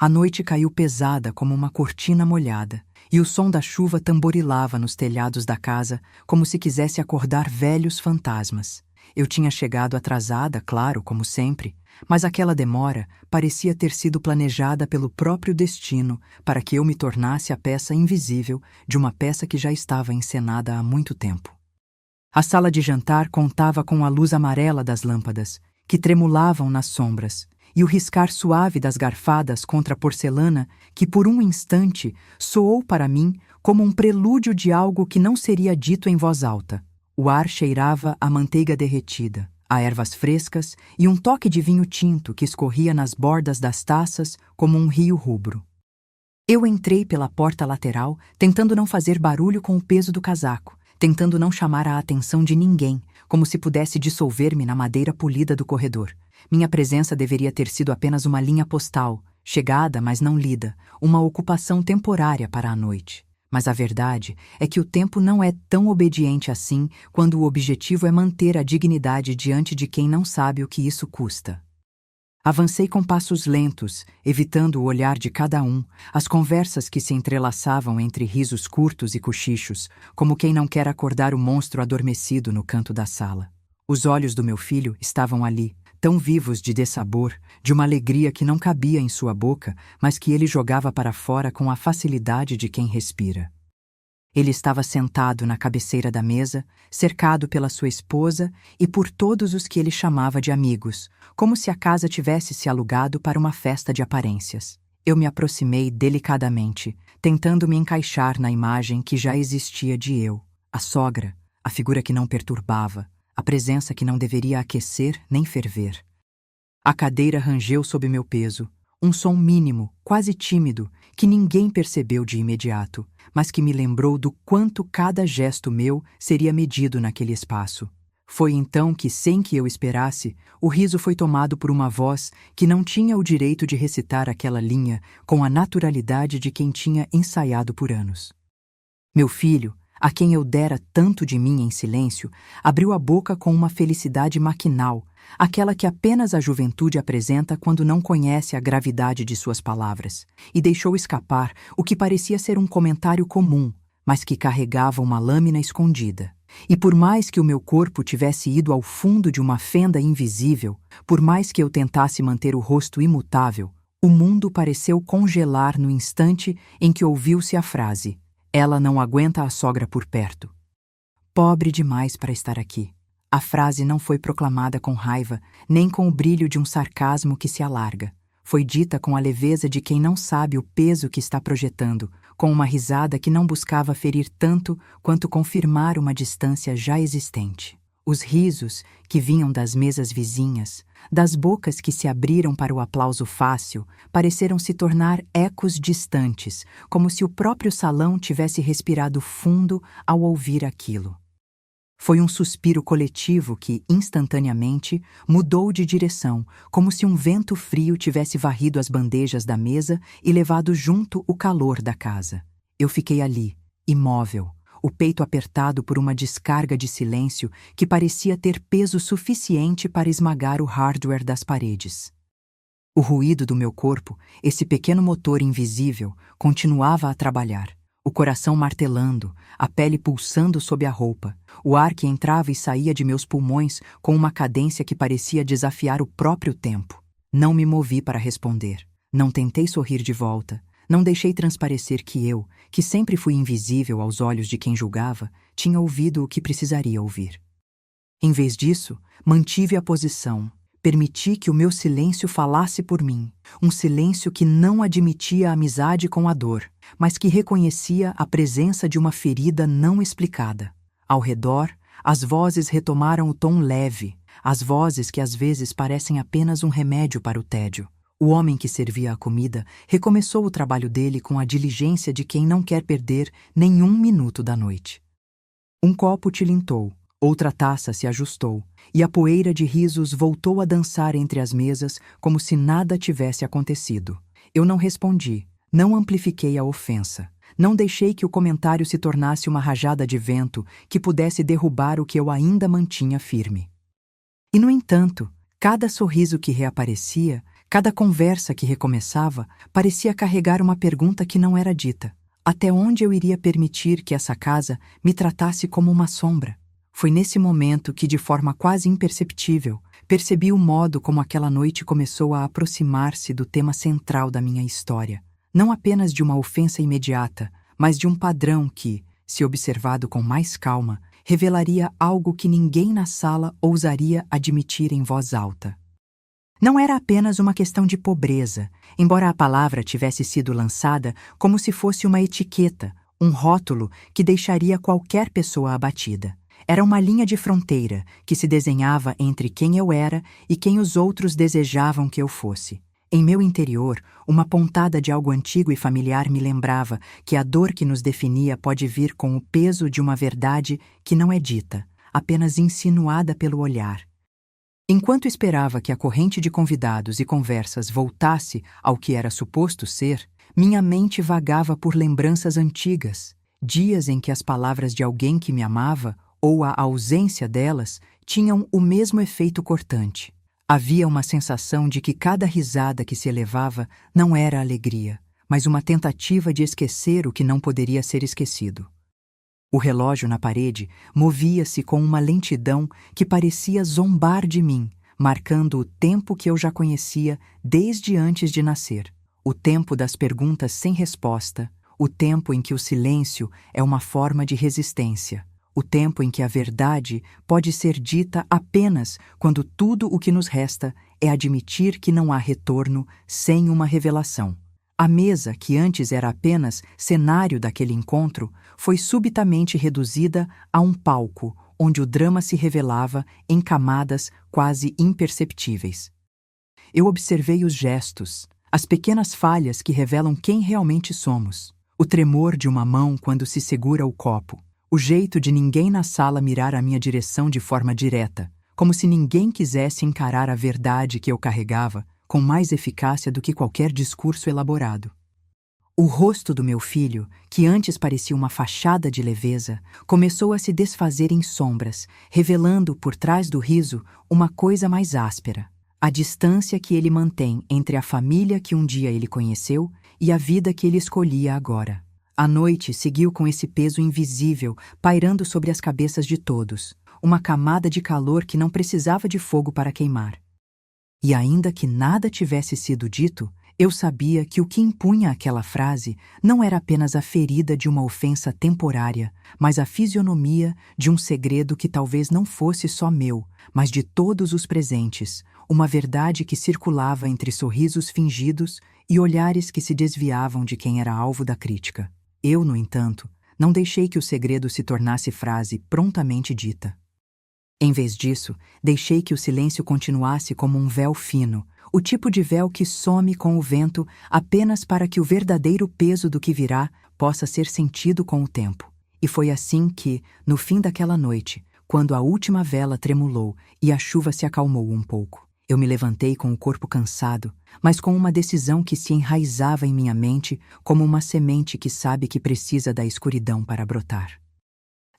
A noite caiu pesada como uma cortina molhada, e o som da chuva tamborilava nos telhados da casa como se quisesse acordar velhos fantasmas. Eu tinha chegado atrasada, claro, como sempre, mas aquela demora parecia ter sido planejada pelo próprio destino para que eu me tornasse a peça invisível de uma peça que já estava encenada há muito tempo. A sala de jantar contava com a luz amarela das lâmpadas, que tremulavam nas sombras, e o riscar suave das garfadas contra a porcelana que por um instante soou para mim como um prelúdio de algo que não seria dito em voz alta. O ar cheirava a manteiga derretida, a ervas frescas e um toque de vinho tinto que escorria nas bordas das taças como um rio rubro. Eu entrei pela porta lateral, tentando não fazer barulho com o peso do casaco, tentando não chamar a atenção de ninguém, como se pudesse dissolver-me na madeira polida do corredor. Minha presença deveria ter sido apenas uma linha postal, chegada, mas não lida, uma ocupação temporária para a noite. Mas a verdade é que o tempo não é tão obediente assim quando o objetivo é manter a dignidade diante de quem não sabe o que isso custa. Avancei com passos lentos, evitando o olhar de cada um, as conversas que se entrelaçavam entre risos curtos e cochichos, como quem não quer acordar o monstro adormecido no canto da sala. Os olhos do meu filho estavam ali, tão vivos de dessabor, de uma alegria que não cabia em sua boca, mas que ele jogava para fora com a facilidade de quem respira. Ele estava sentado na cabeceira da mesa, cercado pela sua esposa e por todos os que ele chamava de amigos, como se a casa tivesse se alugado para uma festa de aparências. Eu me aproximei delicadamente, tentando me encaixar na imagem que já existia de eu, a sogra, a figura que não perturbava, a presença que não deveria aquecer nem ferver. A cadeira rangeu sob meu peso, um som mínimo, quase tímido, que ninguém percebeu de imediato, mas que me lembrou do quanto cada gesto meu seria medido naquele espaço. Foi então que, sem que eu esperasse, o riso foi tomado por uma voz que não tinha o direito de recitar aquela linha com a naturalidade de quem tinha ensaiado por anos. Meu filho, a quem eu dera tanto de mim em silêncio, abriu a boca com uma felicidade maquinal, aquela que apenas a juventude apresenta quando não conhece a gravidade de suas palavras, e deixou escapar o que parecia ser um comentário comum, mas que carregava uma lâmina escondida. E por mais que o meu corpo tivesse ido ao fundo de uma fenda invisível, por mais que eu tentasse manter o rosto imutável, o mundo pareceu congelar no instante em que ouviu-se a frase: "Ela não aguenta a sogra por perto." Pobre demais para estar aqui. A frase não foi proclamada com raiva, nem com o brilho de um sarcasmo que se alarga. Foi dita com a leveza de quem não sabe o peso que está projetando, com uma risada que não buscava ferir tanto quanto confirmar uma distância já existente. Os risos que vinham das mesas vizinhas, das bocas que se abriram para o aplauso fácil, pareceram se tornar ecos distantes, como se o próprio salão tivesse respirado fundo ao ouvir aquilo. Foi um suspiro coletivo que, instantaneamente, mudou de direção, como se um vento frio tivesse varrido as bandejas da mesa e levado junto o calor da casa. Eu fiquei ali, imóvel, o peito apertado por uma descarga de silêncio que parecia ter peso suficiente para esmagar o hardware das paredes. O ruído do meu corpo, esse pequeno motor invisível, continuava a trabalhar. O coração martelando, a pele pulsando sob a roupa, o ar que entrava e saía de meus pulmões com uma cadência que parecia desafiar o próprio tempo. Não me movi para responder. Não tentei sorrir de volta. Não deixei transparecer que eu, que sempre fui invisível aos olhos de quem julgava, tinha ouvido o que precisaria ouvir. Em vez disso, mantive a posição. Permiti que o meu silêncio falasse por mim, um silêncio que não admitia amizade com a dor, mas que reconhecia a presença de uma ferida não explicada. Ao redor, as vozes retomaram o tom leve, as vozes que às vezes parecem apenas um remédio para o tédio. O homem que servia a comida recomeçou o trabalho dele com a diligência de quem não quer perder nenhum minuto da noite. Um copo tilintou. Outra taça se ajustou, e a poeira de risos voltou a dançar entre as mesas como se nada tivesse acontecido. Eu não respondi, não amplifiquei a ofensa, não deixei que o comentário se tornasse uma rajada de vento que pudesse derrubar o que eu ainda mantinha firme. E, no entanto, cada sorriso que reaparecia, Cada conversa que recomeçava parecia carregar uma pergunta que não era dita. Até onde eu iria permitir que essa casa me tratasse como uma sombra? Foi nesse momento que, de forma quase imperceptível, percebi o modo como aquela noite começou a aproximar-se do tema central da minha história. Não apenas de uma ofensa imediata, mas de um padrão que, se observado com mais calma, revelaria algo que ninguém na sala ousaria admitir em voz alta. Não era apenas uma questão de pobreza, embora a palavra tivesse sido lançada como se fosse uma etiqueta, um rótulo que deixaria qualquer pessoa abatida. Era uma linha de fronteira que se desenhava entre quem eu era e quem os outros desejavam que eu fosse. Em meu interior, uma pontada de algo antigo e familiar me lembrava que a dor que nos definia pode vir com o peso de uma verdade que não é dita, apenas insinuada pelo olhar. Enquanto esperava que a corrente de convidados e conversas voltasse ao que era suposto ser, minha mente vagava por lembranças antigas, dias em que as palavras de alguém que me amava, ou a ausência delas, tinham o mesmo efeito cortante. Havia uma sensação de que cada risada que se elevava não era alegria, mas uma tentativa de esquecer o que não poderia ser esquecido. O relógio na parede movia-se com uma lentidão que parecia zombar de mim, marcando o tempo que eu já conhecia desde antes de nascer. O tempo das perguntas sem resposta, o tempo em que o silêncio é uma forma de resistência, o tempo em que a verdade pode ser dita apenas quando tudo o que nos resta é admitir que não há retorno sem uma revelação. A mesa, que antes era apenas cenário daquele encontro, foi subitamente reduzida a um palco onde o drama se revelava em camadas quase imperceptíveis. Eu observei os gestos, as pequenas falhas que revelam quem realmente somos, o tremor de uma mão quando se segura o copo, o jeito de ninguém na sala mirar a minha direção de forma direta, como se ninguém quisesse encarar a verdade que eu carregava com mais eficácia do que qualquer discurso elaborado. O rosto do meu filho, que antes parecia uma fachada de leveza, começou a se desfazer em sombras, revelando por trás do riso uma coisa mais áspera, a distância que ele mantém entre a família que um dia ele conheceu e a vida que ele escolhia agora. A noite seguiu com esse peso invisível pairando sobre as cabeças de todos, uma camada de calor que não precisava de fogo para queimar. E ainda que nada tivesse sido dito, eu sabia que o que impunha aquela frase não era apenas a ferida de uma ofensa temporária, mas a fisionomia de um segredo que talvez não fosse só meu, mas de todos os presentes, uma verdade que circulava entre sorrisos fingidos e olhares que se desviavam de quem era alvo da crítica. Eu, no entanto, não deixei que o segredo se tornasse frase prontamente dita. Em vez disso, deixei que o silêncio continuasse como um véu fino, o tipo de véu que some com o vento apenas para que o verdadeiro peso do que virá possa ser sentido com o tempo. E foi assim que, no fim daquela noite, quando a última vela tremulou e a chuva se acalmou um pouco, eu me levantei com o corpo cansado, mas com uma decisão que se enraizava em minha mente como uma semente que sabe que precisa da escuridão para brotar.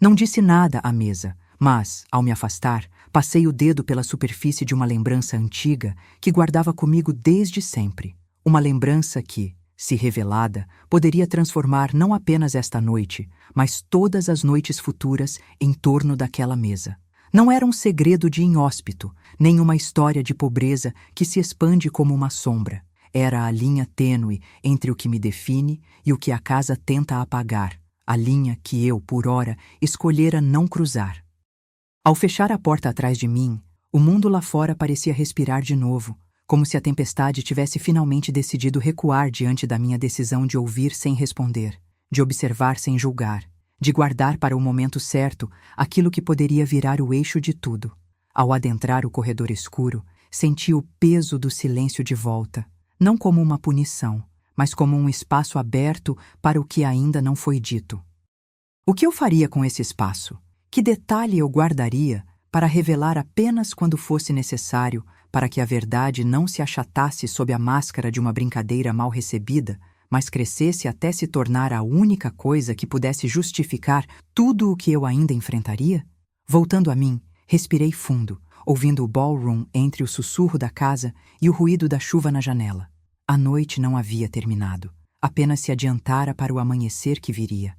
Não disse nada à mesa, mas, ao me afastar, passei o dedo pela superfície de uma lembrança antiga que guardava comigo desde sempre. Uma lembrança que, se revelada, poderia transformar não apenas esta noite, mas todas as noites futuras em torno daquela mesa. Não era um segredo de inóspito, nem uma história de pobreza que se expande como uma sombra. Era a linha tênue entre o que me define e o que a casa tenta apagar, a linha que eu, por ora, escolhera não cruzar. Ao fechar a porta atrás de mim, o mundo lá fora parecia respirar de novo, como se a tempestade tivesse finalmente decidido recuar diante da minha decisão de ouvir sem responder, de observar sem julgar, de guardar para o momento certo aquilo que poderia virar o eixo de tudo. Ao adentrar o corredor escuro, senti o peso do silêncio de volta, não como uma punição, mas como um espaço aberto para o que ainda não foi dito. O que eu faria com esse espaço? Que detalhe eu guardaria para revelar apenas quando fosse necessário para que a verdade não se achatasse sob a máscara de uma brincadeira mal recebida, mas crescesse até se tornar a única coisa que pudesse justificar tudo o que eu ainda enfrentaria? Voltando a mim, respirei fundo, ouvindo o ballroom entre o sussurro da casa e o ruído da chuva na janela. A noite não havia terminado, apenas se adiantara para o amanhecer que viria.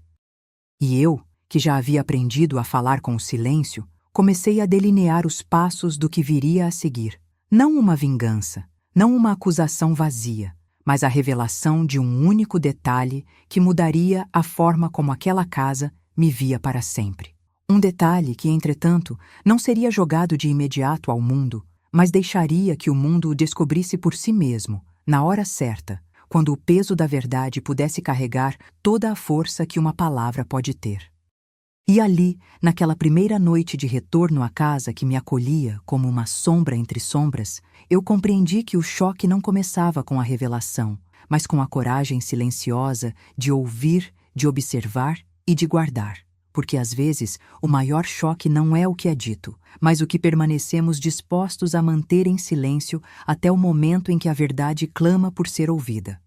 E eu, que já havia aprendido a falar com o silêncio, comecei a delinear os passos do que viria a seguir. Não uma vingança, não uma acusação vazia, mas a revelação de um único detalhe que mudaria a forma como aquela casa me via para sempre. Um detalhe que, entretanto, não seria jogado de imediato ao mundo, mas deixaria que o mundo o descobrisse por si mesmo, na hora certa, quando o peso da verdade pudesse carregar toda a força que uma palavra pode ter. E ali, naquela primeira noite de retorno à casa que me acolhia como uma sombra entre sombras, eu compreendi que o choque não começava com a revelação, mas com a coragem silenciosa de ouvir, de observar e de guardar. Porque às vezes o maior choque não é o que é dito, mas o que permanecemos dispostos a manter em silêncio até o momento em que a verdade clama por ser ouvida.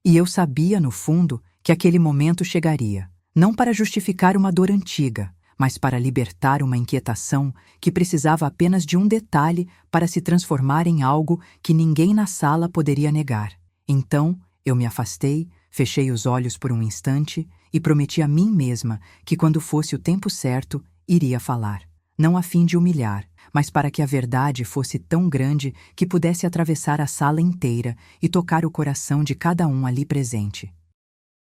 E eu sabia, no fundo, que aquele momento chegaria, não para justificar uma dor antiga, mas para libertar uma inquietação que precisava apenas de um detalhe para se transformar em algo que ninguém na sala poderia negar. Então, eu me afastei, fechei os olhos por um instante e prometi a mim mesma que, quando fosse o tempo certo, iria falar. Não a fim de humilhar, mas para que a verdade fosse tão grande que pudesse atravessar a sala inteira e tocar o coração de cada um ali presente.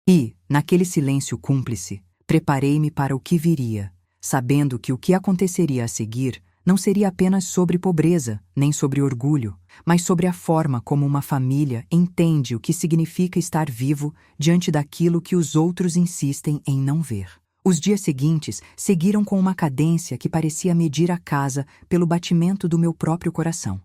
E, naquele silêncio cúmplice, preparei-me para o que viria, sabendo que o que aconteceria a seguir não seria apenas sobre pobreza, nem sobre orgulho, mas sobre a forma como uma família entende o que significa estar vivo diante daquilo que os outros insistem em não ver. Os dias seguintes seguiram com uma cadência que parecia medir a casa pelo batimento do meu próprio coração.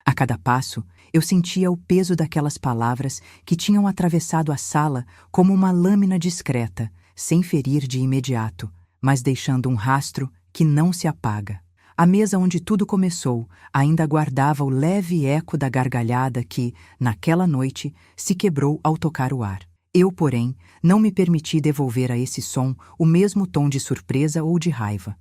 A cada passo, eu sentia o peso daquelas palavras que tinham atravessado a sala como uma lâmina discreta, sem ferir de imediato, mas deixando um rastro que não se apaga. A mesa onde tudo começou ainda guardava o leve eco da gargalhada que, naquela noite, se quebrou ao tocar o ar. Eu, porém, não me permiti devolver a esse som o mesmo tom de surpresa ou de raiva.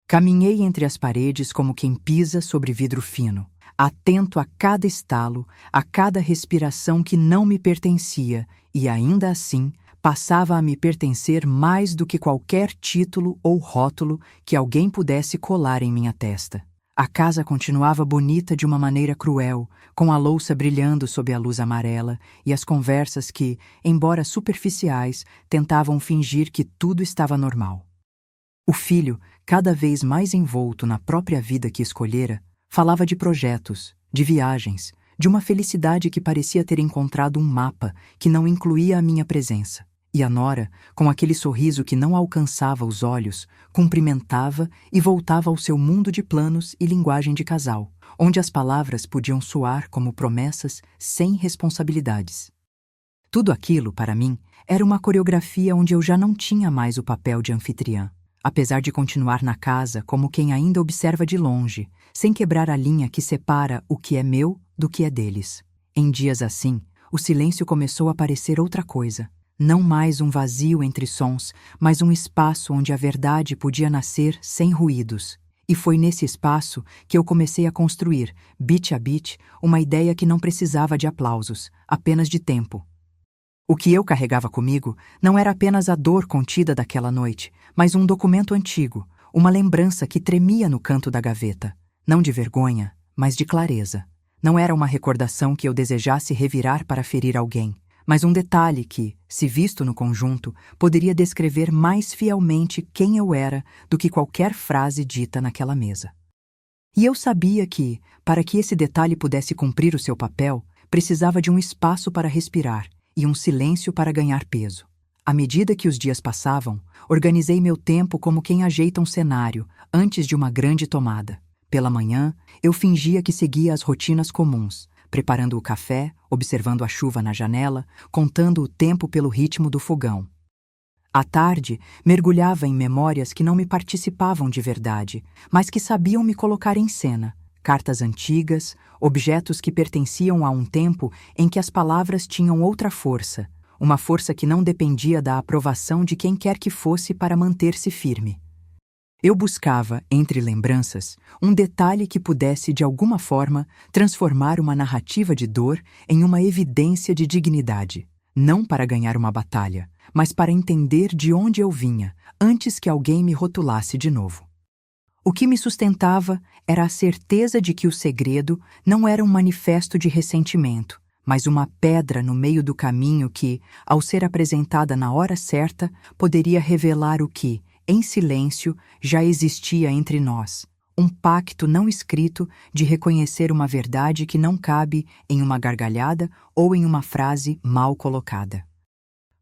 Caminhei entre as paredes como quem pisa sobre vidro fino, atento a cada estalo, a cada respiração que não me pertencia e, ainda assim, passava a me pertencer mais do que qualquer título ou rótulo que alguém pudesse colar em minha testa. A casa continuava bonita de uma maneira cruel, com a louça brilhando sob a luz amarela e as conversas que, embora superficiais, tentavam fingir que tudo estava normal. O filho, cada vez mais envolto na própria vida que escolhera, falava de projetos, de viagens, de uma felicidade que parecia ter encontrado um mapa que não incluía a minha presença. E a nora, com aquele sorriso que não alcançava os olhos, cumprimentava e voltava ao seu mundo de planos e linguagem de casal, onde as palavras podiam soar como promessas sem responsabilidades. Tudo aquilo, para mim, era uma coreografia onde eu já não tinha mais o papel de anfitriã, apesar de continuar na casa como quem ainda observa de longe, sem quebrar a linha que separa o que é meu do que é deles. Em dias assim, o silêncio começou a parecer outra coisa. Não mais um vazio entre sons, mas um espaço onde a verdade podia nascer sem ruídos. E foi nesse espaço que eu comecei a construir, bit a bit, uma ideia que não precisava de aplausos, apenas de tempo. O que eu carregava comigo não era apenas a dor contida daquela noite, mas um documento antigo, uma lembrança que tremia no canto da gaveta, não de vergonha, mas de clareza. Não era uma recordação que eu desejasse revirar para ferir alguém, mas um detalhe que, se visto no conjunto, poderia descrever mais fielmente quem eu era do que qualquer frase dita naquela mesa. E eu sabia que, para que esse detalhe pudesse cumprir o seu papel, precisava de um espaço para respirar e um silêncio para ganhar peso. À medida que os dias passavam, organizei meu tempo como quem ajeita um cenário antes de uma grande tomada. Pela manhã, eu fingia que seguia as rotinas comuns, preparando o café, observando a chuva na janela, contando o tempo pelo ritmo do fogão. À tarde, mergulhava em memórias que não me participavam de verdade, mas que sabiam me colocar em cena. Cartas antigas, objetos que pertenciam a um tempo em que as palavras tinham outra força, uma força que não dependia da aprovação de quem quer que fosse para manter-se firme. Eu buscava, entre lembranças, um detalhe que pudesse, de alguma forma, transformar uma narrativa de dor em uma evidência de dignidade, não para ganhar uma batalha, mas para entender de onde eu vinha, antes que alguém me rotulasse de novo. O que me sustentava era a certeza de que o segredo não era um manifesto de ressentimento, mas uma pedra no meio do caminho que, ao ser apresentada na hora certa, poderia revelar o que, em silêncio, já existia entre nós, um pacto não escrito de reconhecer uma verdade que não cabe em uma gargalhada ou em uma frase mal colocada.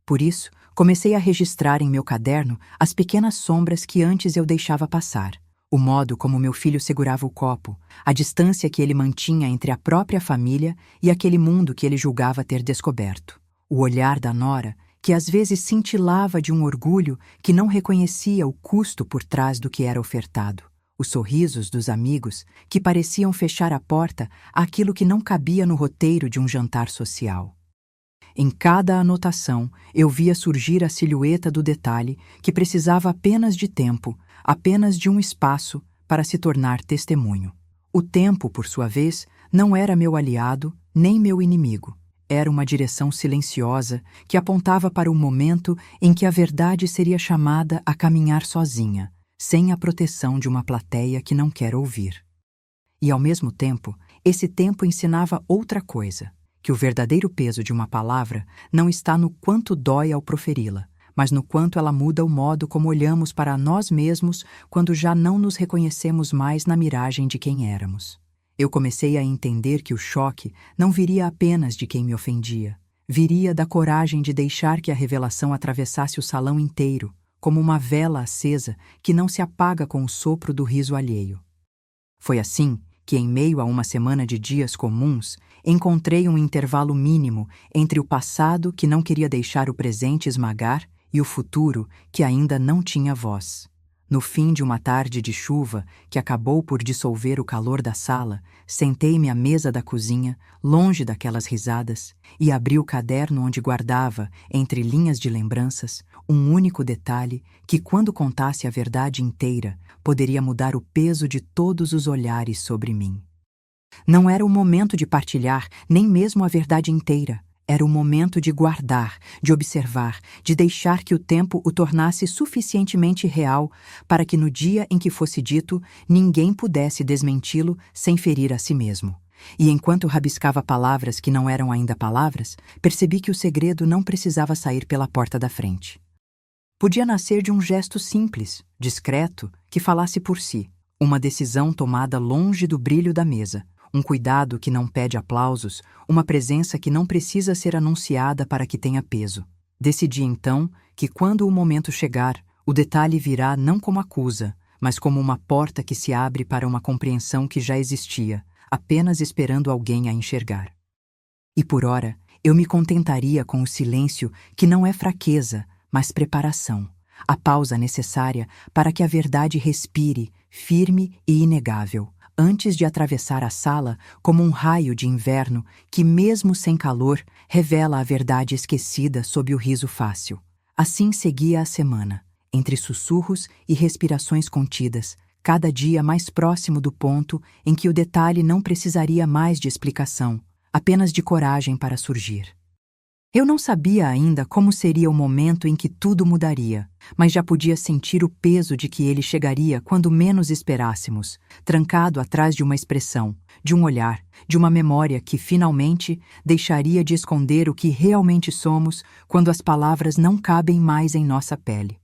Por isso, comecei a registrar em meu caderno as pequenas sombras que antes eu deixava passar, o modo como meu filho segurava o copo, a distância que ele mantinha entre a própria família e aquele mundo que ele julgava ter descoberto, o olhar da nora, que às vezes cintilava de um orgulho que não reconhecia o custo por trás do que era ofertado, os sorrisos dos amigos que pareciam fechar a porta àquilo que não cabia no roteiro de um jantar social. Em cada anotação, eu via surgir a silhueta do detalhe que precisava apenas de tempo, apenas de um espaço para se tornar testemunho. O tempo, por sua vez, não era meu aliado nem meu inimigo. Era uma direção silenciosa que apontava para o momento em que a verdade seria chamada a caminhar sozinha, sem a proteção de uma plateia que não quer ouvir. E, ao mesmo tempo, esse tempo ensinava outra coisa, que o verdadeiro peso de uma palavra não está no quanto dói ao proferi-la, mas no quanto ela muda o modo como olhamos para nós mesmos quando já não nos reconhecemos mais na miragem de quem éramos. Eu comecei a entender que o choque não viria apenas de quem me ofendia. Viria da coragem de deixar que a revelação atravessasse o salão inteiro, como uma vela acesa que não se apaga com o sopro do riso alheio. Foi assim que, em meio a uma semana de dias comuns, encontrei um intervalo mínimo entre o passado que não queria deixar o presente esmagar e o futuro que ainda não tinha voz. No fim de uma tarde de chuva que acabou por dissolver o calor da sala, sentei-me à mesa da cozinha, longe daquelas risadas, e abri o caderno onde guardava, entre linhas de lembranças, um único detalhe que, quando contasse a verdade inteira, poderia mudar o peso de todos os olhares sobre mim. Não era o momento de partilhar, nem mesmo a verdade inteira. Era o momento de guardar, de observar, de deixar que o tempo o tornasse suficientemente real para que no dia em que fosse dito, ninguém pudesse desmenti-lo sem ferir a si mesmo. E enquanto rabiscava palavras que não eram ainda palavras, percebi que o segredo não precisava sair pela porta da frente. Podia nascer de um gesto simples, discreto, que falasse por si, uma decisão tomada longe do brilho da mesa, um cuidado que não pede aplausos, uma presença que não precisa ser anunciada para que tenha peso. Decidi então que, quando o momento chegar, o detalhe virá não como acusa, mas como uma porta que se abre para uma compreensão que já existia, apenas esperando alguém a enxergar. E por ora, eu me contentaria com o silêncio que não é fraqueza, mas preparação, a pausa necessária para que a verdade respire, firme e inegável, antes de atravessar a sala como um raio de inverno que, mesmo sem calor, revela a verdade esquecida sob o riso fácil. Assim seguia a semana, entre sussurros e respirações contidas, cada dia mais próximo do ponto em que o detalhe não precisaria mais de explicação, apenas de coragem para surgir. Eu não sabia ainda como seria o momento em que tudo mudaria, mas já podia sentir o peso de que ele chegaria quando menos esperássemos, trancado atrás de uma expressão, de um olhar, de uma memória que, finalmente, deixaria de esconder o que realmente somos quando as palavras não cabem mais em nossa pele.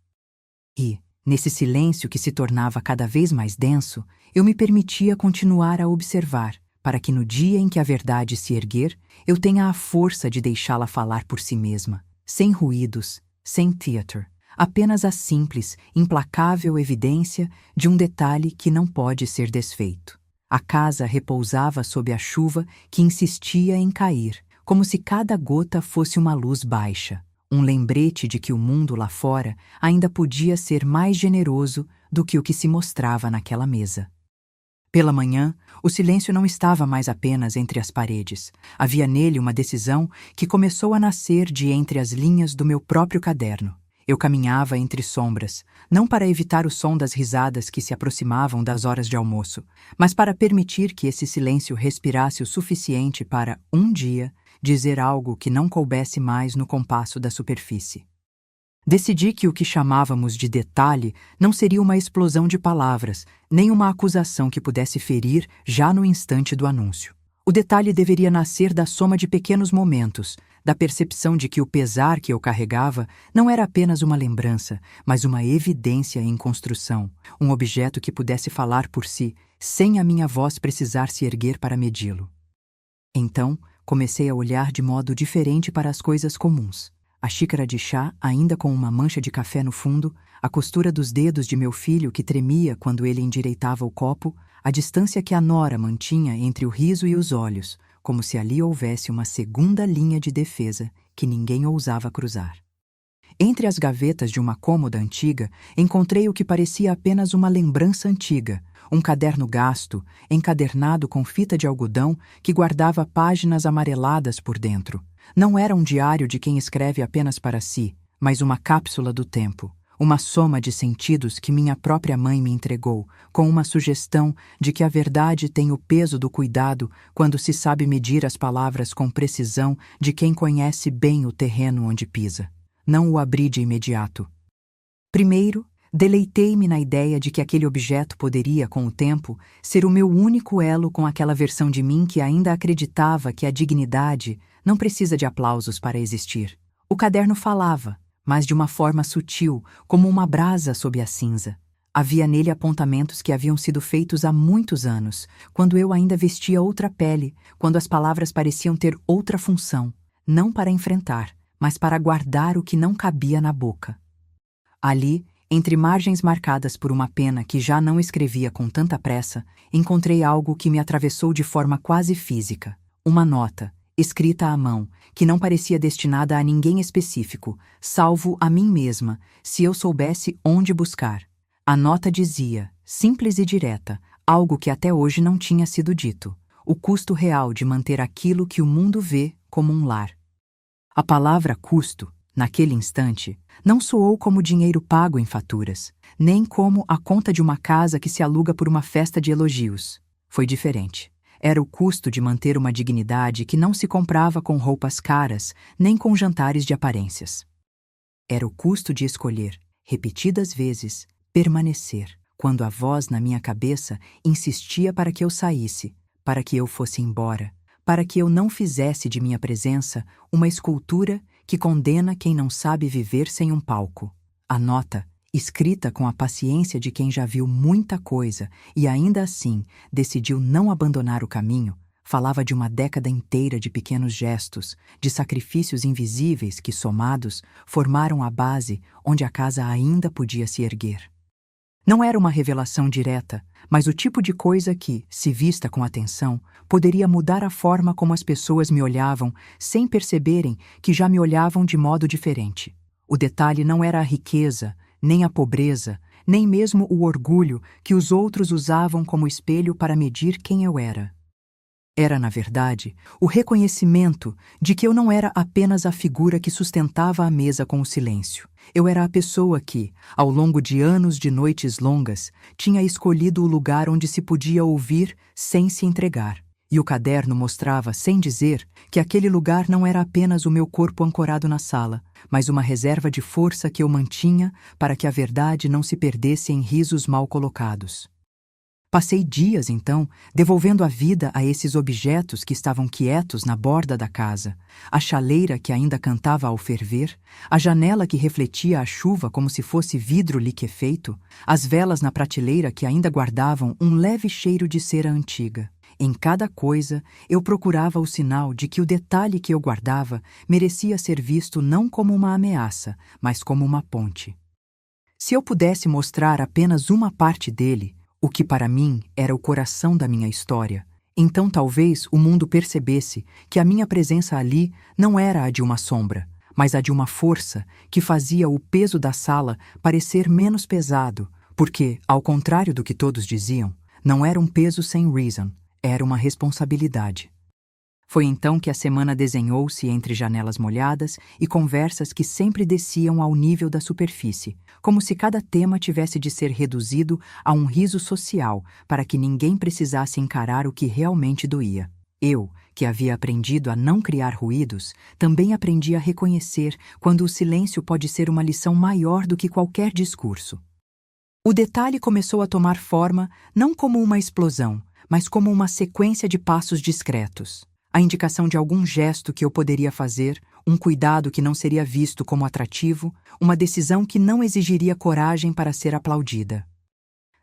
E, nesse silêncio que se tornava cada vez mais denso, eu me permitia continuar a observar, para que no dia em que a verdade se erguer, eu tenha a força de deixá-la falar por si mesma, sem ruídos, sem theater, apenas a simples, implacável evidência de um detalhe que não pode ser desfeito. A casa repousava sob a chuva que insistia em cair, como se cada gota fosse uma luz baixa, um lembrete de que o mundo lá fora ainda podia ser mais generoso do que o que se mostrava naquela mesa. Pela manhã, o silêncio não estava mais apenas entre as paredes. Havia nele uma decisão que começou a nascer de entre as linhas do meu próprio caderno. Eu caminhava entre sombras, não para evitar o som das risadas que se aproximavam das horas de almoço, mas para permitir que esse silêncio respirasse o suficiente para, um dia, dizer algo que não coubesse mais no compasso da superfície. Decidi que o que chamávamos de detalhe não seria uma explosão de palavras, nem uma acusação que pudesse ferir já no instante do anúncio. O detalhe deveria nascer da soma de pequenos momentos, da percepção de que o pesar que eu carregava não era apenas uma lembrança, mas uma evidência em construção, um objeto que pudesse falar por si, sem a minha voz precisar se erguer para medi-lo. Então, comecei a olhar de modo diferente para as coisas comuns. A xícara de chá, ainda com uma mancha de café no fundo, a costura dos dedos de meu filho que tremia quando ele endireitava o copo, a distância que a nora mantinha entre o riso e os olhos, como se ali houvesse uma segunda linha de defesa que ninguém ousava cruzar. Entre as gavetas de uma cômoda antiga, encontrei o que parecia apenas uma lembrança antiga, um caderno gasto, encadernado com fita de algodão que guardava páginas amareladas por dentro. Não era um diário de quem escreve apenas para si, mas uma cápsula do tempo, uma soma de sentidos que minha própria mãe me entregou, com uma sugestão de que a verdade tem o peso do cuidado quando se sabe medir as palavras com precisão de quem conhece bem o terreno onde pisa. Não o abri de imediato. Primeiro, deleitei-me na ideia de que aquele objeto poderia, com o tempo, ser o meu único elo com aquela versão de mim que ainda acreditava que a dignidade não precisa de aplausos para existir. O caderno falava, mas de uma forma sutil, como uma brasa sob a cinza. Havia nele apontamentos que haviam sido feitos há muitos anos, quando eu ainda vestia outra pele, quando as palavras pareciam ter outra função, não para enfrentar, mas para guardar o que não cabia na boca. Ali, entre margens marcadas por uma pena que já não escrevia com tanta pressa, encontrei algo que me atravessou de forma quase física. Uma nota, escrita à mão, que não parecia destinada a ninguém específico, salvo a mim mesma, se eu soubesse onde buscar. A nota dizia, simples e direta, algo que até hoje não tinha sido dito: o custo real de manter aquilo que o mundo vê como um lar. A palavra custo, naquele instante, não soou como dinheiro pago em faturas, nem como a conta de uma casa que se aluga por uma festa de elogios. Foi diferente. Era o custo de manter uma dignidade que não se comprava com roupas caras, nem com jantares de aparências. Era o custo de escolher, repetidas vezes, permanecer, quando a voz na minha cabeça insistia para que eu saísse, para que eu fosse embora, para que eu não fizesse de minha presença uma escultura que condena quem não sabe viver sem um palco. A nota, escrita com a paciência de quem já viu muita coisa e ainda assim decidiu não abandonar o caminho, falava de uma década inteira de pequenos gestos, de sacrifícios invisíveis que, somados, formaram a base onde a casa ainda podia se erguer. Não era uma revelação direta, mas o tipo de coisa que, se vista com atenção, poderia mudar a forma como as pessoas me olhavam sem perceberem que já me olhavam de modo diferente. O detalhe não era a riqueza, nem a pobreza, nem mesmo o orgulho que os outros usavam como espelho para medir quem eu era. Era, na verdade, o reconhecimento de que eu não era apenas a figura que sustentava a mesa com o silêncio. Eu era a pessoa que, ao longo de anos de noites longas, tinha escolhido o lugar onde se podia ouvir sem se entregar. E o caderno mostrava, sem dizer, que aquele lugar não era apenas o meu corpo ancorado na sala, mas uma reserva de força que eu mantinha para que a verdade não se perdesse em risos mal colocados. Passei dias, então, devolvendo a vida a esses objetos que estavam quietos na borda da casa, a chaleira que ainda cantava ao ferver, a janela que refletia a chuva como se fosse vidro liquefeito, as velas na prateleira que ainda guardavam um leve cheiro de cera antiga. Em cada coisa, eu procurava o sinal de que o detalhe que eu guardava merecia ser visto não como uma ameaça, mas como uma ponte. Se eu pudesse mostrar apenas uma parte dele, o que para mim era o coração da minha história, então talvez o mundo percebesse que a minha presença ali não era a de uma sombra, mas a de uma força que fazia o peso da sala parecer menos pesado, porque, ao contrário do que todos diziam, não era um peso sem reason, era uma responsabilidade. Foi então que a semana desenhou-se entre janelas molhadas e conversas que sempre desciam ao nível da superfície, como se cada tema tivesse de ser reduzido a um riso social para que ninguém precisasse encarar o que realmente doía. Eu, que havia aprendido a não criar ruídos, também aprendi a reconhecer quando o silêncio pode ser uma lição maior do que qualquer discurso. O detalhe começou a tomar forma não como uma explosão, mas como uma sequência de passos discretos. A indicação de algum gesto que eu poderia fazer, um cuidado que não seria visto como atrativo, uma decisão que não exigiria coragem para ser aplaudida.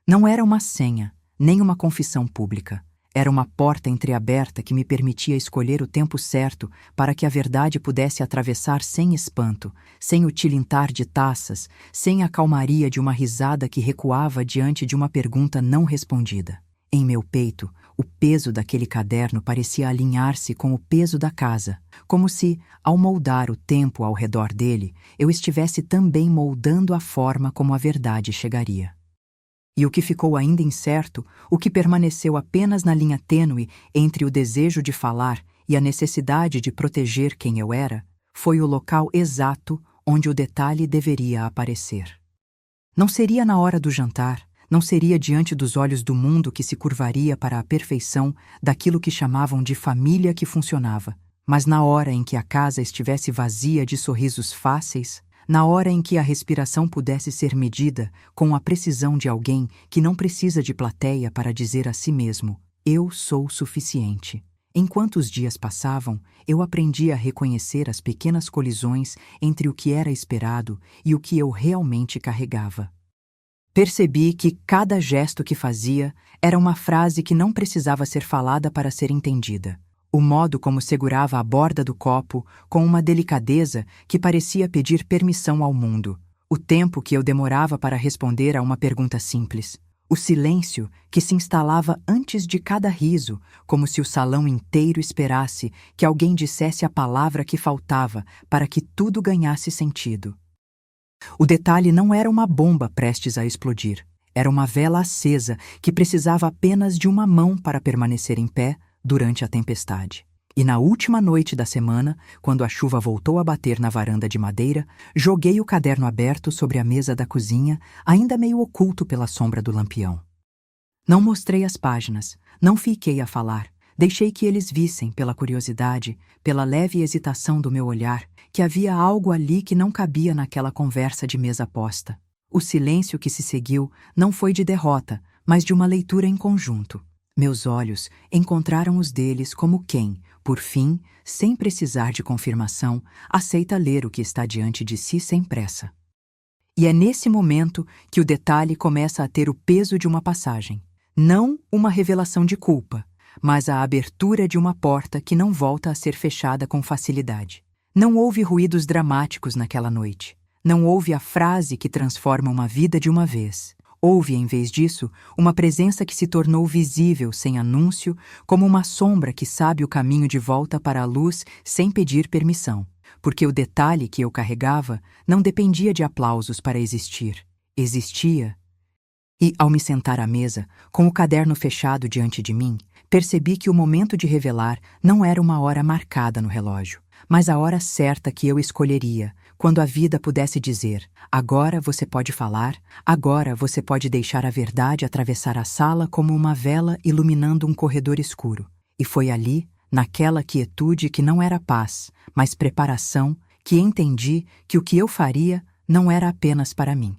Não era uma senha, nem uma confissão pública. Era uma porta entreaberta que me permitia escolher o tempo certo para que a verdade pudesse atravessar sem espanto, sem o tilintar de taças, sem a calmaria de uma risada que recuava diante de uma pergunta não respondida. Em meu peito, o peso daquele caderno parecia alinhar-se com o peso da casa, como se, ao moldar o tempo ao redor dele, eu estivesse também moldando a forma como a verdade chegaria. E o que ficou ainda incerto, o que permaneceu apenas na linha tênue entre o desejo de falar e a necessidade de proteger quem eu era, foi o local exato onde o detalhe deveria aparecer. Não seria na hora do jantar, não seria diante dos olhos do mundo que se curvaria para a perfeição daquilo que chamavam de família que funcionava, mas na hora em que a casa estivesse vazia de sorrisos fáceis, na hora em que a respiração pudesse ser medida com a precisão de alguém que não precisa de plateia para dizer a si mesmo: eu sou suficiente. Enquanto os dias passavam, eu aprendi a reconhecer as pequenas colisões entre o que era esperado e o que eu realmente carregava. Percebi que cada gesto que fazia era uma frase que não precisava ser falada para ser entendida. O modo como segurava a borda do copo com uma delicadeza que parecia pedir permissão ao mundo. O tempo que eu demorava para responder a uma pergunta simples. O silêncio que se instalava antes de cada riso, como se o salão inteiro esperasse que alguém dissesse a palavra que faltava para que tudo ganhasse sentido. O detalhe não era uma bomba prestes a explodir. Era uma vela acesa que precisava apenas de uma mão para permanecer em pé durante a tempestade. E na última noite da semana, quando a chuva voltou a bater na varanda de madeira, joguei o caderno aberto sobre a mesa da cozinha, ainda meio oculto pela sombra do lampião. Não mostrei as páginas, não fiquei a falar. Deixei que eles vissem, pela curiosidade, pela leve hesitação do meu olhar, que havia algo ali que não cabia naquela conversa de mesa posta. O silêncio que se seguiu não foi de derrota, mas de uma leitura em conjunto. Meus olhos encontraram os deles como quem, por fim, sem precisar de confirmação, aceita ler o que está diante de si sem pressa. E é nesse momento que o detalhe começa a ter o peso de uma passagem. Não uma revelação de culpa, mas a abertura de uma porta que não volta a ser fechada com facilidade. Não houve ruídos dramáticos naquela noite. Não houve a frase que transforma uma vida de uma vez. Houve, em vez disso, uma presença que se tornou visível sem anúncio, como uma sombra que sabe o caminho de volta para a luz sem pedir permissão, porque o detalhe que eu carregava não dependia de aplausos para existir. Existia. E, ao me sentar à mesa, com o caderno fechado diante de mim, percebi que o momento de revelar não era uma hora marcada no relógio, mas a hora certa que eu escolheria, quando a vida pudesse dizer: agora você pode falar, agora você pode deixar a verdade atravessar a sala como uma vela iluminando um corredor escuro. E foi ali, naquela quietude que não era paz, mas preparação, que entendi que o que eu faria não era apenas para mim.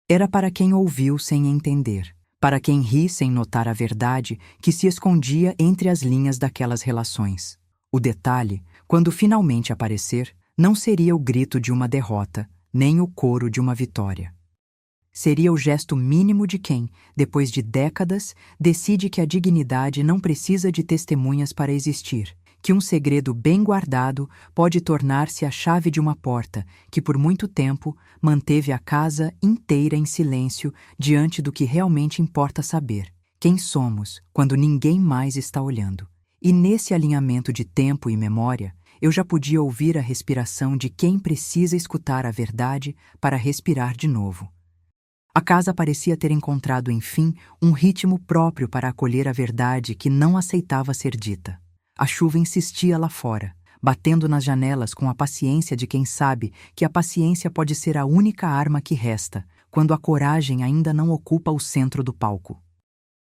Era para quem ouviu sem entender, para quem ri sem notar a verdade que se escondia entre as linhas daquelas relações. O detalhe, quando finalmente aparecer, não seria o grito de uma derrota, nem o coro de uma vitória. Seria o gesto mínimo de quem, depois de décadas, decide que a dignidade não precisa de testemunhas para existir, que um segredo bem guardado pode tornar-se a chave de uma porta que por muito tempo manteve a casa inteira em silêncio diante do que realmente importa saber: quem somos quando ninguém mais está olhando. E nesse alinhamento de tempo e memória, eu já podia ouvir a respiração de quem precisa escutar a verdade para respirar de novo. A casa parecia ter encontrado, enfim, um ritmo próprio para acolher a verdade que não aceitava ser dita. A chuva insistia lá fora, batendo nas janelas com a paciência de quem sabe que a paciência pode ser a única arma que resta, quando a coragem ainda não ocupa o centro do palco.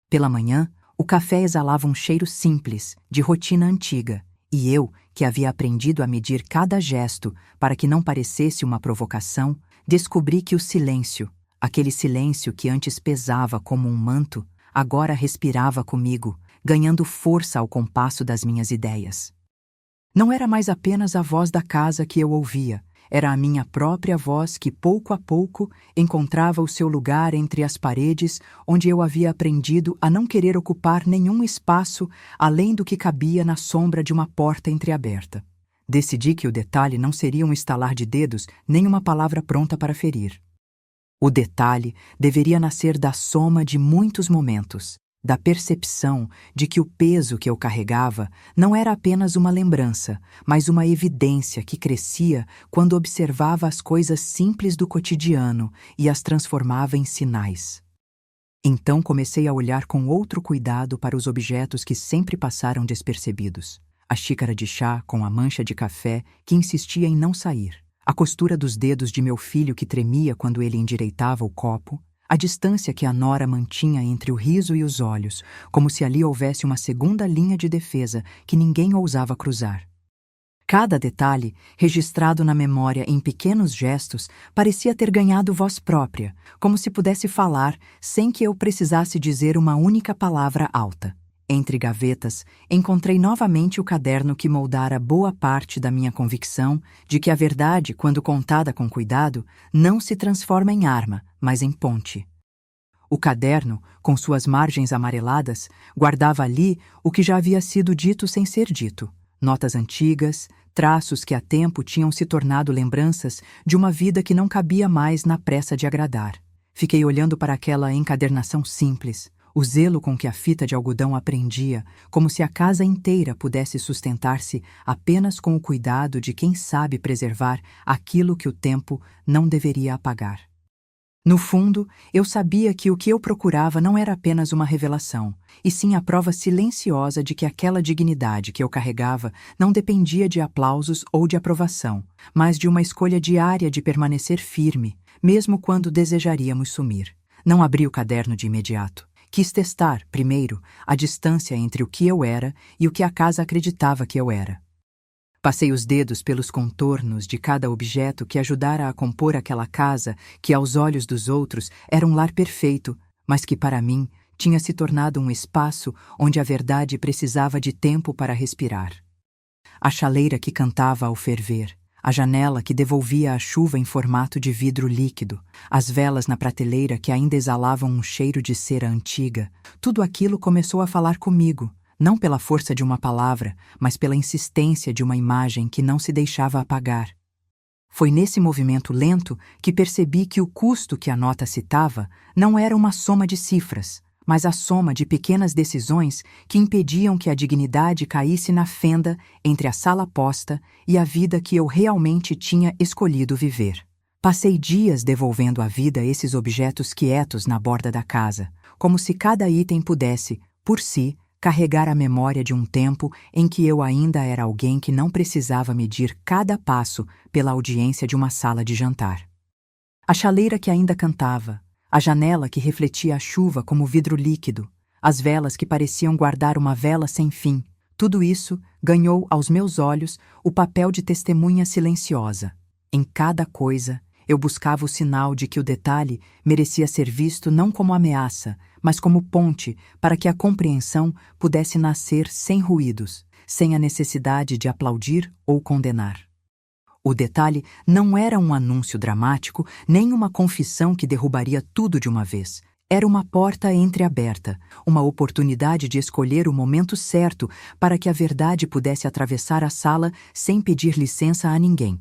Pela manhã, o café exalava um cheiro simples, de rotina antiga, e eu, que havia aprendido a medir cada gesto para que não parecesse uma provocação, descobri que o silêncio, aquele silêncio que antes pesava como um manto, agora respirava comigo, ganhando força ao compasso das minhas ideias. Não era mais apenas a voz da casa que eu ouvia, era a minha própria voz que, pouco a pouco, encontrava o seu lugar entre as paredes onde eu havia aprendido a não querer ocupar nenhum espaço além do que cabia na sombra de uma porta entreaberta. Decidi que o detalhe não seria um estalar de dedos nem uma palavra pronta para ferir. O detalhe deveria nascer da soma de muitos momentos, da percepção de que o peso que eu carregava não era apenas uma lembrança, mas uma evidência que crescia quando observava as coisas simples do cotidiano e as transformava em sinais. Então comecei a olhar com outro cuidado para os objetos que sempre passaram despercebidos. A xícara de chá com a mancha de café que insistia em não sair, a costura dos dedos de meu filho que tremia quando ele endireitava o copo, a distância que a nora mantinha entre o riso e os olhos, como se ali houvesse uma segunda linha de defesa que ninguém ousava cruzar. Cada detalhe, registrado na memória em pequenos gestos, parecia ter ganhado voz própria, como se pudesse falar sem que eu precisasse dizer uma única palavra alta. Entre gavetas, encontrei novamente o caderno que moldara boa parte da minha convicção de que a verdade, quando contada com cuidado, não se transforma em arma, mas em ponte. O caderno, com suas margens amareladas, guardava ali o que já havia sido dito sem ser dito, notas antigas, traços que há tempo tinham se tornado lembranças de uma vida que não cabia mais na pressa de agradar. Fiquei olhando para aquela encadernação simples, o zelo com que a fita de algodão a prendia, como se a casa inteira pudesse sustentar-se apenas com o cuidado de quem sabe preservar aquilo que o tempo não deveria apagar. No fundo, eu sabia que o que eu procurava não era apenas uma revelação, e sim a prova silenciosa de que aquela dignidade que eu carregava não dependia de aplausos ou de aprovação, mas de uma escolha diária de permanecer firme, mesmo quando desejaríamos sumir. Não abri o caderno de imediato. Quis testar, primeiro, a distância entre o que eu era e o que a casa acreditava que eu era. Passei os dedos pelos contornos de cada objeto que ajudara a compor aquela casa que, aos olhos dos outros, era um lar perfeito, mas que, para mim, tinha se tornado um espaço onde a verdade precisava de tempo para respirar. A chaleira que cantava ao ferver, a janela que devolvia a chuva em formato de vidro líquido, as velas na prateleira que ainda exalavam um cheiro de cera antiga, tudo aquilo começou a falar comigo, não pela força de uma palavra, mas pela insistência de uma imagem que não se deixava apagar. Foi nesse movimento lento que percebi que o custo que a nota citava não era uma soma de cifras, mas a soma de pequenas decisões que impediam que a dignidade caísse na fenda entre a sala posta e a vida que eu realmente tinha escolhido viver. Passei dias devolvendo à vida esses objetos quietos na borda da casa, como se cada item pudesse, por si, carregar a memória de um tempo em que eu ainda era alguém que não precisava medir cada passo pela audiência de uma sala de jantar. A chaleira que ainda cantava, a janela que refletia a chuva como vidro líquido, as velas que pareciam guardar uma vela sem fim, tudo isso ganhou aos meus olhos o papel de testemunha silenciosa. Em cada coisa, eu buscava o sinal de que o detalhe merecia ser visto não como ameaça, mas como ponte para que a compreensão pudesse nascer sem ruídos, sem a necessidade de aplaudir ou condenar. O detalhe não era um anúncio dramático, nem uma confissão que derrubaria tudo de uma vez. Era uma porta entreaberta, uma oportunidade de escolher o momento certo para que a verdade pudesse atravessar a sala sem pedir licença a ninguém.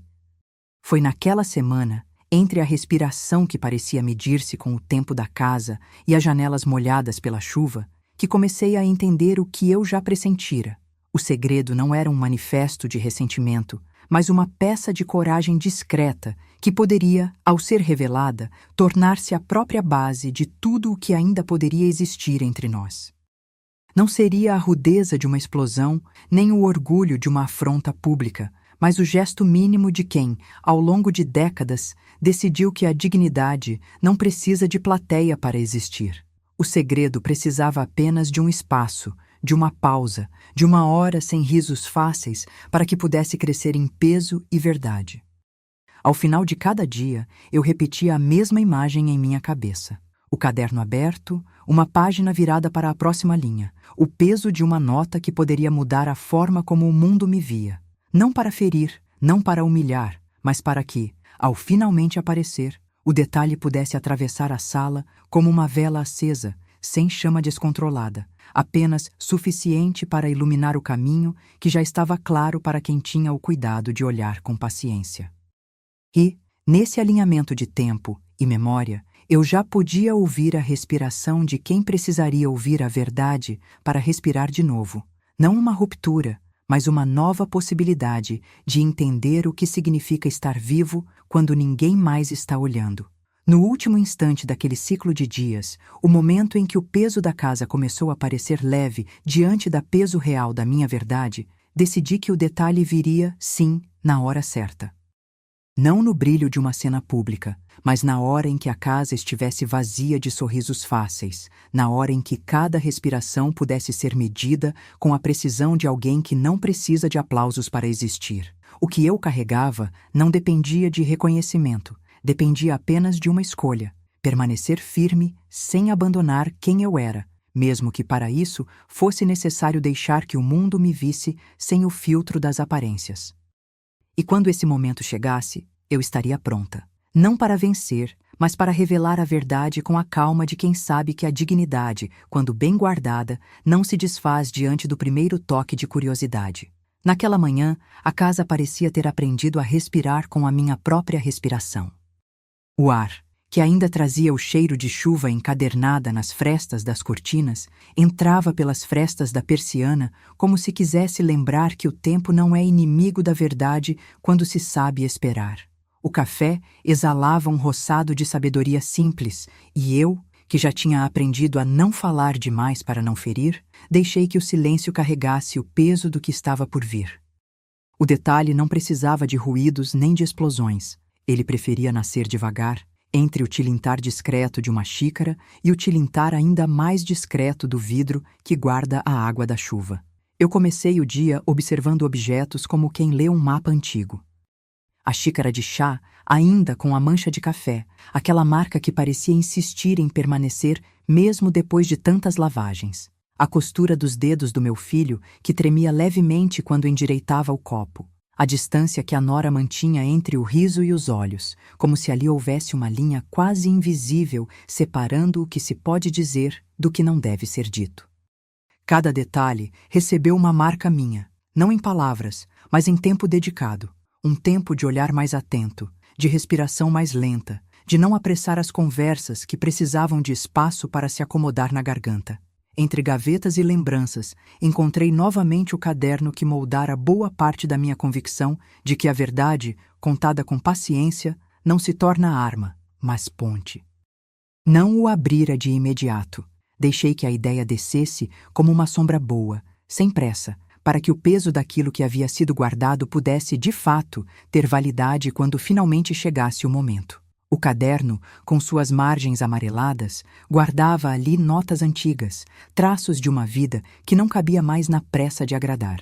Foi naquela semana, entre a respiração que parecia medir-se com o tempo da casa e as janelas molhadas pela chuva, que comecei a entender o que eu já pressentira. O segredo não era um manifesto de ressentimento, mas uma peça de coragem discreta que poderia, ao ser revelada, tornar-se a própria base de tudo o que ainda poderia existir entre nós. Não seria a rudeza de uma explosão, nem o orgulho de uma afronta pública, mas o gesto mínimo de quem, ao longo de décadas, decidiu que a dignidade não precisa de plateia para existir. O segredo precisava apenas de um espaço, de uma pausa, de uma hora sem risos fáceis para que pudesse crescer em peso e verdade. Ao final de cada dia, eu repetia a mesma imagem em minha cabeça. O caderno aberto, uma página virada para a próxima linha, o peso de uma nota que poderia mudar a forma como o mundo me via. Não para ferir, não para humilhar, mas para que, ao finalmente aparecer, o detalhe pudesse atravessar a sala como uma vela acesa, sem chama descontrolada, apenas suficiente para iluminar o caminho que já estava claro para quem tinha o cuidado de olhar com paciência. E, nesse alinhamento de tempo e memória, eu já podia ouvir a respiração de quem precisaria ouvir a verdade para respirar de novo. Não uma ruptura, mas uma nova possibilidade de entender o que significa estar vivo quando ninguém mais está olhando. No último instante daquele ciclo de dias, o momento em que o peso da casa começou a parecer leve diante da peso real da minha verdade, decidi que o detalhe viria, sim, na hora certa. Não no brilho de uma cena pública, mas na hora em que a casa estivesse vazia de sorrisos fáceis, na hora em que cada respiração pudesse ser medida com a precisão de alguém que não precisa de aplausos para existir. O que eu carregava não dependia de reconhecimento, dependia apenas de uma escolha: permanecer firme sem abandonar quem eu era, mesmo que para isso fosse necessário deixar que o mundo me visse sem o filtro das aparências. E quando esse momento chegasse, eu estaria pronta. Não para vencer, mas para revelar a verdade com a calma de quem sabe que a dignidade, quando bem guardada, não se desfaz diante do primeiro toque de curiosidade. Naquela manhã, a casa parecia ter aprendido a respirar com a minha própria respiração. O ar, que ainda trazia o cheiro de chuva encadernada nas frestas das cortinas, entrava pelas frestas da persiana como se quisesse lembrar que o tempo não é inimigo da verdade quando se sabe esperar. O café exalava um roçado de sabedoria simples, e eu, que já tinha aprendido a não falar demais para não ferir, deixei que o silêncio carregasse o peso do que estava por vir. O detalhe não precisava de ruídos nem de explosões. Ele preferia nascer devagar, entre o tilintar discreto de uma xícara e o tilintar ainda mais discreto do vidro que guarda a água da chuva. Eu comecei o dia observando objetos como quem lê um mapa antigo. A xícara de chá, ainda com a mancha de café, aquela marca que parecia insistir em permanecer mesmo depois de tantas lavagens. A costura dos dedos do meu filho, que tremia levemente quando endireitava o copo. A distância que a nora mantinha entre o riso e os olhos, como se ali houvesse uma linha quase invisível separando o que se pode dizer do que não deve ser dito. Cada detalhe recebeu uma marca minha, não em palavras, mas em tempo dedicado. Um tempo de olhar mais atento, de respiração mais lenta, de não apressar as conversas que precisavam de espaço para se acomodar na garganta. Entre gavetas e lembranças, encontrei novamente o caderno que moldara boa parte da minha convicção de que a verdade, contada com paciência, não se torna arma, mas ponte. Não o abrira de imediato. Deixei que a ideia descesse como uma sombra boa, sem pressa, para que o peso daquilo que havia sido guardado pudesse, de fato, ter validade quando finalmente chegasse o momento. O caderno, com suas margens amareladas, guardava ali notas antigas, traços de uma vida que não cabia mais na pressa de agradar.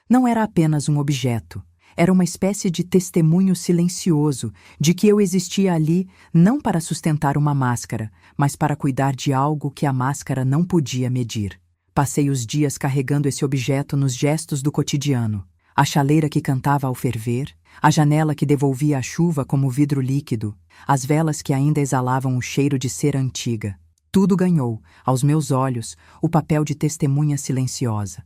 Não era apenas um objeto, era uma espécie de testemunho silencioso de que eu existia ali não para sustentar uma máscara, mas para cuidar de algo que a máscara não podia medir. Passei os dias carregando esse objeto nos gestos do cotidiano. A chaleira que cantava ao ferver, a janela que devolvia a chuva como vidro líquido, as velas que ainda exalavam o cheiro de cera antiga. Tudo ganhou, aos meus olhos, o papel de testemunha silenciosa.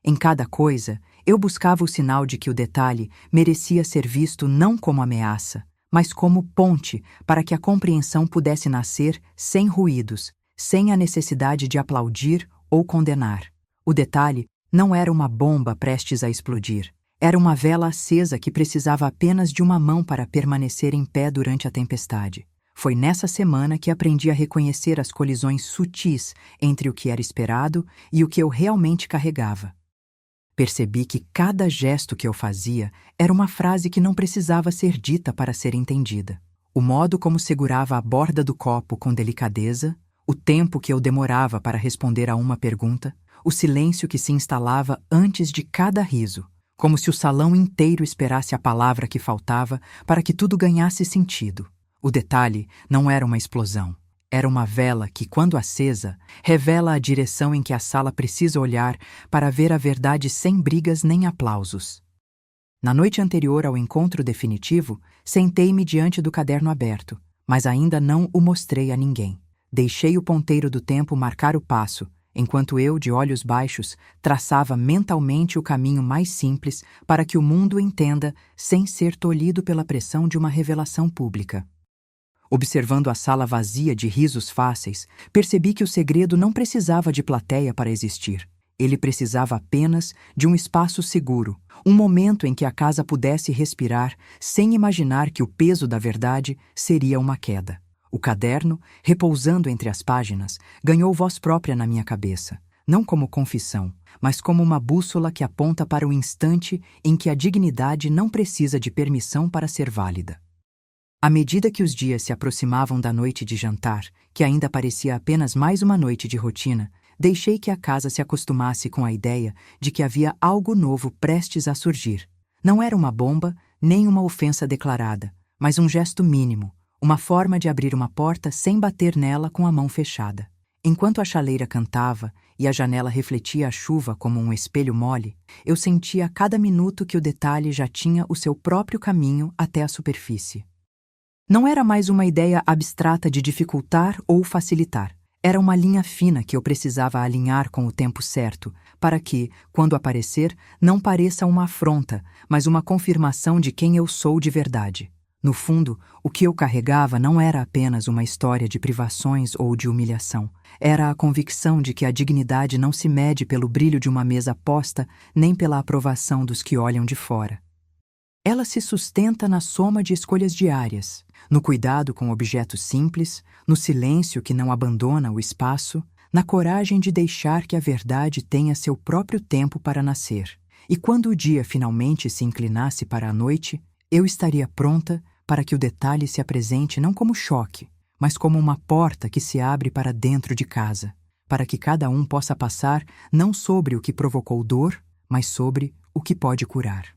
Em cada coisa, eu buscava o sinal de que o detalhe merecia ser visto não como ameaça, mas como ponte para que a compreensão pudesse nascer sem ruídos, sem a necessidade de aplaudir ou condenar. O detalhe não era uma bomba prestes a explodir. Era uma vela acesa que precisava apenas de uma mão para permanecer em pé durante a tempestade. Foi nessa semana que aprendi a reconhecer as colisões sutis entre o que era esperado e o que eu realmente carregava. Percebi que cada gesto que eu fazia era uma frase que não precisava ser dita para ser entendida. O modo como segurava a borda do copo com delicadeza, o tempo que eu demorava para responder a uma pergunta, o silêncio que se instalava antes de cada riso, como se o salão inteiro esperasse a palavra que faltava para que tudo ganhasse sentido. O detalhe não era uma explosão. Era uma vela que, quando acesa, revela a direção em que a sala precisa olhar para ver a verdade sem brigas nem aplausos. Na noite anterior ao encontro definitivo, sentei-me diante do caderno aberto, mas ainda não o mostrei a ninguém. Deixei o ponteiro do tempo marcar o passo, enquanto eu, de olhos baixos, traçava mentalmente o caminho mais simples para que o mundo entenda sem ser tolhido pela pressão de uma revelação pública. Observando a sala vazia de risos fáceis, percebi que o segredo não precisava de plateia para existir. Ele precisava apenas de um espaço seguro, um momento em que a casa pudesse respirar sem imaginar que o peso da verdade seria uma queda. O caderno, repousando entre as páginas, ganhou voz própria na minha cabeça, não como confissão, mas como uma bússola que aponta para o instante em que a dignidade não precisa de permissão para ser válida. À medida que os dias se aproximavam da noite de jantar, que ainda parecia apenas mais uma noite de rotina, deixei que a casa se acostumasse com a ideia de que havia algo novo prestes a surgir. Não era uma bomba, nem uma ofensa declarada, mas um gesto mínimo, uma forma de abrir uma porta sem bater nela com a mão fechada. Enquanto a chaleira cantava e a janela refletia a chuva como um espelho mole, eu sentia a cada minuto que o detalhe já tinha o seu próprio caminho até a superfície. Não era mais uma ideia abstrata de dificultar ou facilitar. Era uma linha fina que eu precisava alinhar com o tempo certo, para que, quando aparecer, não pareça uma afronta, mas uma confirmação de quem eu sou de verdade. No fundo, o que eu carregava não era apenas uma história de privações ou de humilhação. Era a convicção de que a dignidade não se mede pelo brilho de uma mesa posta, nem pela aprovação dos que olham de fora. Ela se sustenta na soma de escolhas diárias, no cuidado com objetos simples, no silêncio que não abandona o espaço, na coragem de deixar que a verdade tenha seu próprio tempo para nascer. E quando o dia finalmente se inclinasse para a noite, eu estaria pronta para que o detalhe se apresente não como choque, mas como uma porta que se abre para dentro de casa, para que cada um possa passar não sobre o que provocou dor, mas sobre o que pode curar.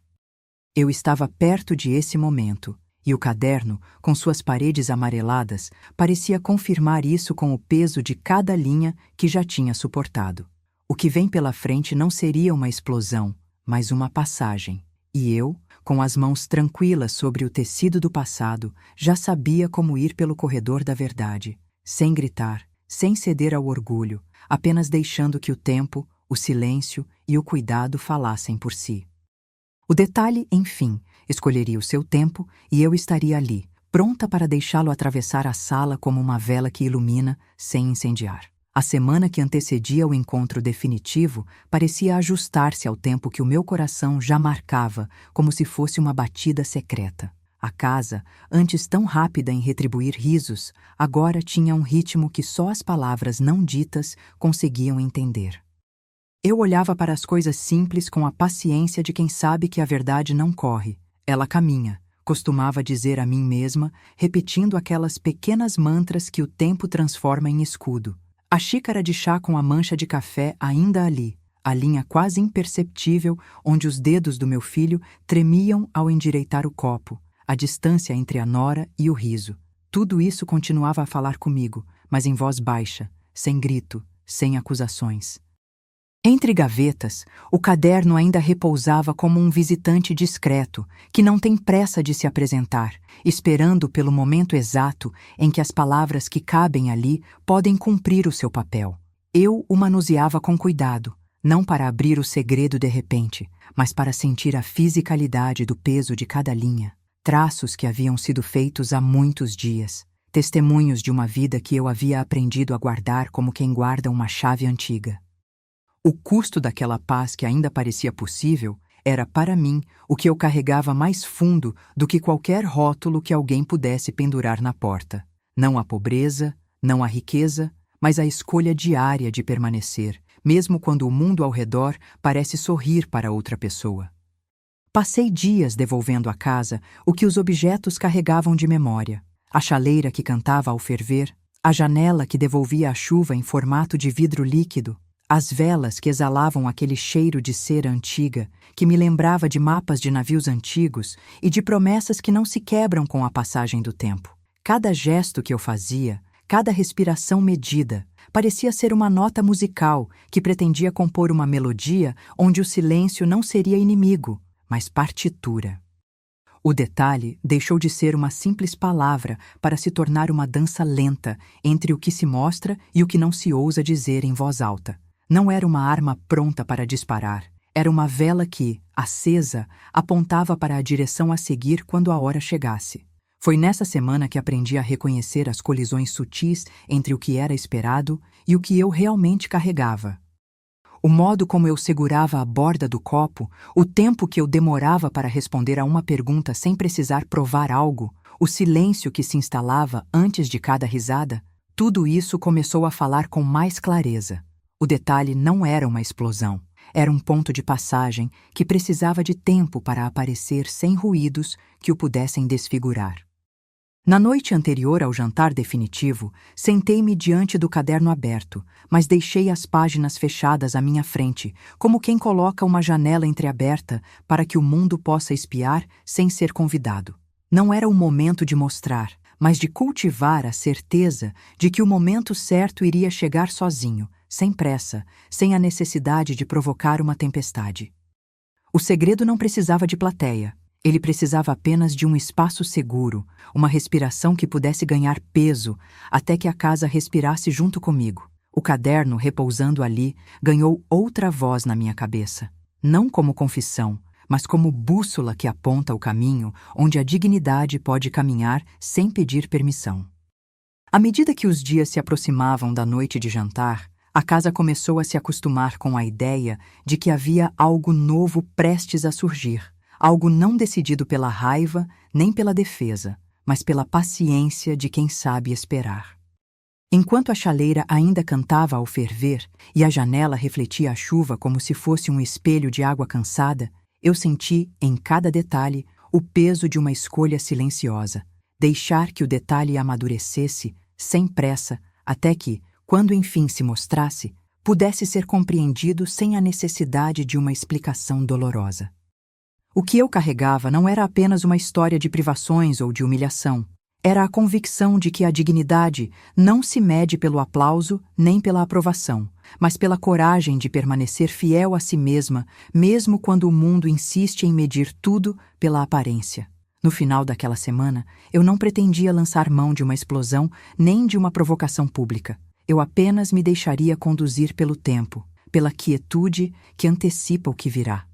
Eu estava perto de esse momento, e o caderno, com suas paredes amareladas, parecia confirmar isso com o peso de cada linha que já tinha suportado. O que vem pela frente não seria uma explosão, mas uma passagem. E eu, com as mãos tranquilas sobre o tecido do passado, já sabia como ir pelo corredor da verdade, sem gritar, sem ceder ao orgulho, apenas deixando que o tempo, o silêncio e o cuidado falassem por si. O detalhe, enfim, escolheria o seu tempo e eu estaria ali, pronta para deixá-lo atravessar a sala como uma vela que ilumina, sem incendiar. A semana que antecedia o encontro definitivo parecia ajustar-se ao tempo que o meu coração já marcava, como se fosse uma batida secreta. A casa, antes tão rápida em retribuir risos, agora tinha um ritmo que só as palavras não ditas conseguiam entender. Eu olhava para as coisas simples com a paciência de quem sabe que a verdade não corre, ela caminha, costumava dizer a mim mesma, repetindo aquelas pequenas mantras que o tempo transforma em escudo. A xícara de chá com a mancha de café ainda ali, a linha quase imperceptível onde os dedos do meu filho tremiam ao endireitar o copo, a distância entre a nora e o riso. Tudo isso continuava a falar comigo, mas em voz baixa, sem grito, sem acusações. Entre gavetas, o caderno ainda repousava como um visitante discreto, que não tem pressa de se apresentar, esperando pelo momento exato em que as palavras que cabem ali podem cumprir o seu papel. Eu o manuseava com cuidado, não para abrir o segredo de repente, mas para sentir a fisicalidade do peso de cada linha, traços que haviam sido feitos há muitos dias, testemunhos de uma vida que eu havia aprendido a guardar como quem guarda uma chave antiga. O custo daquela paz que ainda parecia possível era, para mim, o que eu carregava mais fundo do que qualquer rótulo que alguém pudesse pendurar na porta. Não a pobreza, não a riqueza, mas a escolha diária de permanecer, mesmo quando o mundo ao redor parece sorrir para outra pessoa. Passei dias devolvendo à casa o que os objetos carregavam de memória: a chaleira que cantava ao ferver, a janela que devolvia a chuva em formato de vidro líquido, as velas que exalavam aquele cheiro de cera antiga que me lembrava de mapas de navios antigos e de promessas que não se quebram com a passagem do tempo. Cada gesto que eu fazia, cada respiração medida, parecia ser uma nota musical que pretendia compor uma melodia onde o silêncio não seria inimigo, mas partitura. O detalhe deixou de ser uma simples palavra para se tornar uma dança lenta entre o que se mostra e o que não se ousa dizer em voz alta. Não era uma arma pronta para disparar, era uma vela que, acesa, apontava para a direção a seguir quando a hora chegasse. Foi nessa semana que aprendi a reconhecer as colisões sutis entre o que era esperado e o que eu realmente carregava. O modo como eu segurava a borda do copo, o tempo que eu demorava para responder a uma pergunta sem precisar provar algo, o silêncio que se instalava antes de cada risada, tudo isso começou a falar com mais clareza. O detalhe não era uma explosão, era um ponto de passagem que precisava de tempo para aparecer sem ruídos que o pudessem desfigurar. Na noite anterior ao jantar definitivo, sentei-me diante do caderno aberto, mas deixei as páginas fechadas à minha frente, como quem coloca uma janela entreaberta para que o mundo possa espiar sem ser convidado. Não era o momento de mostrar, mas de cultivar a certeza de que o momento certo iria chegar sozinho, sem pressa, sem a necessidade de provocar uma tempestade. O segredo não precisava de plateia. Ele precisava apenas de um espaço seguro, uma respiração que pudesse ganhar peso, até que a casa respirasse junto comigo. O caderno, repousando ali, ganhou outra voz na minha cabeça. Não como confissão, mas como bússola que aponta o caminho onde a dignidade pode caminhar sem pedir permissão. À medida que os dias se aproximavam da noite de jantar, a casa começou a se acostumar com a ideia de que havia algo novo prestes a surgir. Algo não decidido pela raiva nem pela defesa, mas pela paciência de quem sabe esperar. Enquanto a chaleira ainda cantava ao ferver e a janela refletia a chuva como se fosse um espelho de água cansada, eu senti, em cada detalhe, o peso de uma escolha silenciosa, deixar que o detalhe amadurecesse, sem pressa, até que, quando enfim se mostrasse, pudesse ser compreendido sem a necessidade de uma explicação dolorosa. O que eu carregava não era apenas uma história de privações ou de humilhação. Era a convicção de que a dignidade não se mede pelo aplauso nem pela aprovação, mas pela coragem de permanecer fiel a si mesma, mesmo quando o mundo insiste em medir tudo pela aparência. No final daquela semana, eu não pretendia lançar mão de uma explosão nem de uma provocação pública. Eu apenas me deixaria conduzir pelo tempo, pela quietude que antecipa o que virá.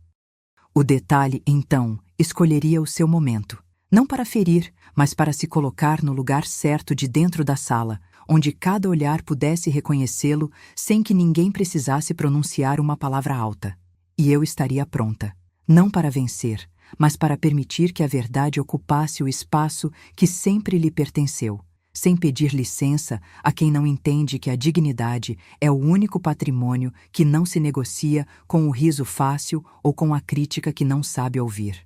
O detalhe, então, escolheria o seu momento, não para ferir, mas para se colocar no lugar certo de dentro da sala, onde cada olhar pudesse reconhecê-lo sem que ninguém precisasse pronunciar uma palavra alta. E eu estaria pronta, não para vencer, mas para permitir que a verdade ocupasse o espaço que sempre lhe pertenceu, sem pedir licença a quem não entende que a dignidade é o único patrimônio que não se negocia com o riso fácil ou com a crítica que não sabe ouvir.